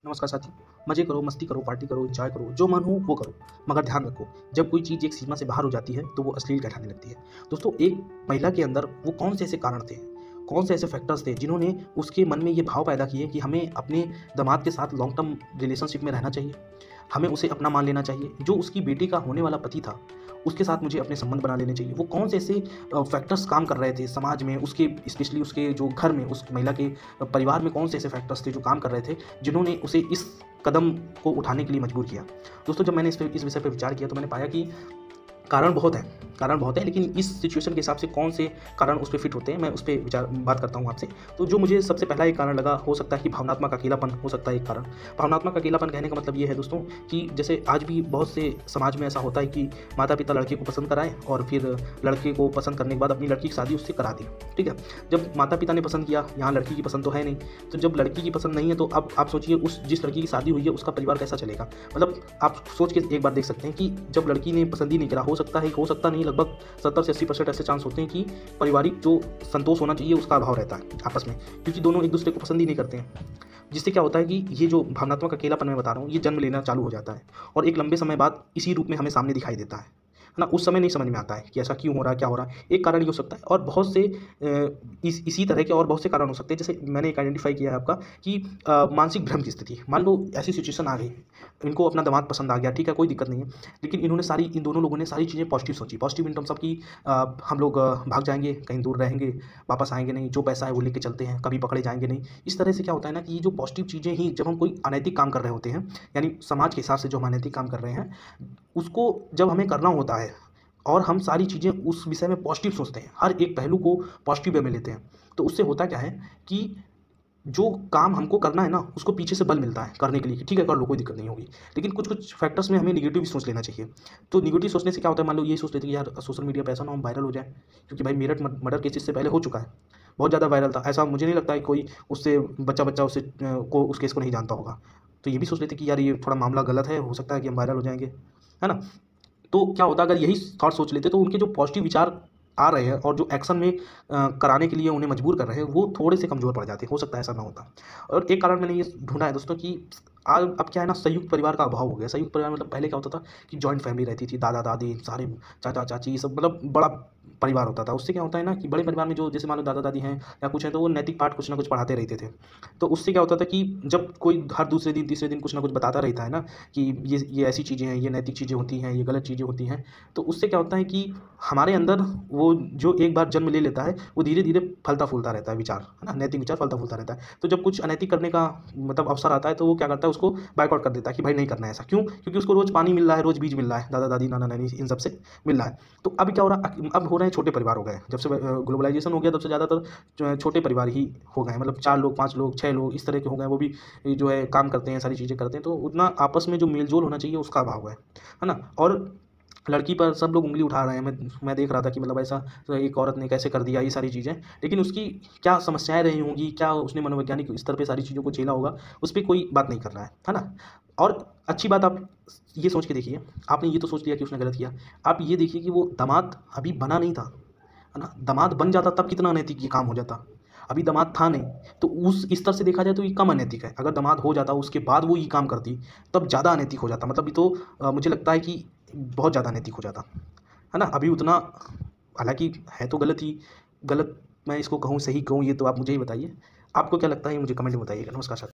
नमस्कार साथियों। मज़े करो, मस्ती करो, पार्टी करो, एंजॉय करो, जो मन हो वो करो। मगर ध्यान रखो, जब कोई चीज़ एक सीमा से बाहर हो जाती है तो वो अश्लील कहलाने लगती है। दोस्तों, एक महिला के अंदर वो कौन से ऐसे कारण थे, कौन से ऐसे फैक्टर्स थे जिन्होंने उसके मन में ये भाव पैदा किए कि हमें अपने दामाद के साथ लॉन्ग टर्म रिलेशनशिप में रहना चाहिए, हमें उसे अपना मान लेना चाहिए। जो उसकी बेटी का होने वाला पति था, उसके साथ मुझे अपने संबंध बना लेने चाहिए। वो कौन से ऐसे फैक्टर्स काम कर रहे थे समाज में, उसके स्पेशली उसके जो घर में, उस महिला के परिवार में कौन से ऐसे फैक्टर्स थे जो काम कर रहे थे, जिन्होंने उसे इस कदम को उठाने के लिए मजबूर किया। दोस्तों, जब मैंने इस विषय पे विचार किया तो मैंने पाया कि कारण बहुत है, लेकिन इस सिचुएशन के हिसाब से कौन से कारण उस पे फिट होते हैं, मैं उस पे बात करता हूँ आपसे। तो जो मुझे सबसे पहला एक कारण लगा, हो सकता है कि भावनात्मक अकेलापन हो सकता है एक कारण। भावनात्मक अकेलापन कहने का मतलब ये है दोस्तों कि जैसे आज भी बहुत से समाज में ऐसा होता है कि माता-पिता लड़के को पसंद कराएँ और फिर लड़के को पसंद करने के बाद अपनी लड़की की शादी उससे करा दें, ठीक है? जब माता-पिता ने पसंद किया, यहाँ लड़की की पसंद तो है नहीं, तो जब लड़की की पसंद नहीं है तो अब आप सोचिए उस जिस लड़की की शादी हुई है उसका परिवार कैसा चलेगा? मतलब आप सोच के एक बार देख सकते हैं कि जब लड़की ने पसंद ही नहीं करा, हो सकता नहीं, लगभग 70 से 80% ऐसे चांस होते हैं कि पारिवारिक जो संतोष होना चाहिए उसका अभाव रहता है आपस में, क्योंकि दोनों एक दूसरे को पसंद ही नहीं करते हैं। जिससे क्या होता है कि ये जो भावनात्मक अकेलापन मैं बता रहा हूँ, ये जन्म लेना चालू हो जाता है और एक लंबे समय बाद इसी रूप में हमें सामने दिखाई देता है ना? उस समय नहीं समझ में आता है कि ऐसा क्यों हो रहा है, क्या हो रहा है? एक कारण ये हो सकता है और बहुत से इसी तरह के और बहुत से कारण हो सकते हैं। जैसे मैंने एक आइडेंटिफ़ाई किया है आपका कि मानसिक भ्रम की स्थिति। मान लो ऐसी सिचुएशन आ गई, इनको अपना दामाद पसंद आ गया, ठीक है, कोई दिक्कत नहीं है। लेकिन इन दोनों लोगों ने सारी चीज़ें positive Sochi. Positive in terms of कि हम लोग भाग जाएँगे, कहीं दूर रहेंगे, वापस आएँगे नहीं, जो पैसा है वो लेके चलते हैं, कभी पकड़े जाएँगे नहीं। इस तरह से क्या होता है ना कि ये जो पॉज़िटिव चीज़ें ही जब हम कोई अनैतिक काम कर रहे होते हैं, यानी समाज के हिसाब से जो हम अनैतिक काम कर रहे हैं, उसको जब हमें करना होता है और हम सारी चीज़ें उस विषय में पॉज़िटिव सोचते हैं, हर एक पहलू को पॉज़िटिव वे में लेते हैं, तो उससे होता क्या है कि जो काम हमको करना है ना, उसको पीछे से बल मिलता है करने के लिए कि ठीक है, कर लो, कोई दिक्कत नहीं होगी। लेकिन कुछ-कुछ फैक्टर्स में हमें नेगेटिव भी सोच लेना चाहिए। तो नेगेटिव सोचने से क्या होता है, मान लो ये सोच लेते हैं कि यार सोशल मीडिया पे ऐसा ना हो हम वायरल हो जाएँ, क्योंकि भाई मेरठ मर्डर केस इससे पहले हो चुका है। बहुत ज़्यादा वायरल था। ऐसा मुझे नहीं लगता है कोई उससे बच्चा-बच्चा उस केस को नहीं जानता होगा। तो ये भी सोच लेते हैं कि यार ये थोड़ा मामला गलत है, हो सकता है कि हम वायरल हो जाएँगे, है ना? तो क्या होता अगर यही थॉट सोच लेते तो उनके जो पॉजिटिव विचार आ रहे हैं और जो एक्शन में कराने के लिए उन्हें मजबूर कर रहे हैं, वो थोड़े से कमज़ोर पड़ जाते, हो सकता है ऐसा ना होता। और एक कारण मैंने ये ढूँढा है दोस्तों कि अब क्या है ना, संयुक्त परिवार का अभाव हो गया। संयुक्त परिवार मतलब पहले क्या होता था कि जॉइंट फैमिली रहती थी, दादा-दादी, सारे चाचा-चाची, ये सब मतलब बड़ा परिवार होता था। उससे क्या होता है ना कि बड़े परिवार में जो जैसे मान लो दादा-दादी हैं या कुछ हैं, तो वो नैतिक पाठ कुछ ना कुछ पढ़ाते रहते थे। तो उससे क्या होता था कि जब कोई हर दूसरे दिन, तीसरे दिन कुछ ना कुछ बताता रहता है ना कि ये ऐसी चीज़ें हैं, ये नैतिक चीज़ें होती हैं, ये गलत चीज़ें होती हैं, तो उससे क्या होता है कि हमारे अंदर वो जो एक बार जन्म ले लेता है, वो धीरे-धीरे फलता-फूलता रहता है विचार, है ना? नैतिक विचार फलता-फूलता रहता है। तो जब कुछ अनैतिक करने का मतलब अवसर आता है, तो वो क्या करता है, उसको बॉयकॉट कर देता है कि भाई नहीं करना है ऐसा। क्यों? क्योंकि उसको रोज़ पानी मिल रहा है, रोज़ बीज मिल रहा है, दादा-दादी, नाना-नानी इन सब से मिल रहा है। तो अब क्या हो रहा है, अब हो रहे हैं छोटे परिवार हो गए। जब से ग्लोबलाइज़ेशन हो गया, तब से ज़्यादातर छोटे परिवार ही हो गए हैं। मतलब 4 लोग, 5 लोग, 6 लोग इस तरह के हो गए हैं। वो भी जो है काम करते हैं, सारी चीज़ें करते हैं, तो उतना आपस में जो मेल-जोल होना चाहिए उसका अभाव है ना? और लड़की पर सब लोग उँगली उठा रहे हैं। मैं देख रहा था कि मतलब ऐसा तो एक औरत ने कैसे कर दिया, ये सारी चीज़ें। लेकिन उसकी क्या समस्याएँ रही होंगी, क्या उसने मनोवैज्ञानिक स्तर पे सारी चीज़ों को झेला होगा, उस पे कोई बात नहीं कर रहा है ना? और अच्छी बात आप ये सोच के देखिए, आपने ये तो सोच लिया कि उसने गलत किया। आप ये देखिए कि वो दामाद अभी बना नहीं था, है ना? दामाद बन जाता तब कितना अनैतिक ये काम हो जाता। अभी दामाद था नहीं, तो उस स्तर से देखा जाए तो ये कम अनैतिक है। अगर दामाद हो जाता, उसके बाद वो ये काम करती, तब ज़्यादा अनैतिक हो जाता। मतलब ये तो मुझे लगता है कि बहुत ज़्यादा अनैतिक हो जाता, है ना? अभी उतना हालाँकि है तो गलत ही, गलत मैं इसको कहूँ, सही कहूँ, ये तो आप मुझे ही बताइए। आपको क्या लगता है, ये मुझे कमेंट में बताइएगा। नमस्कार सर।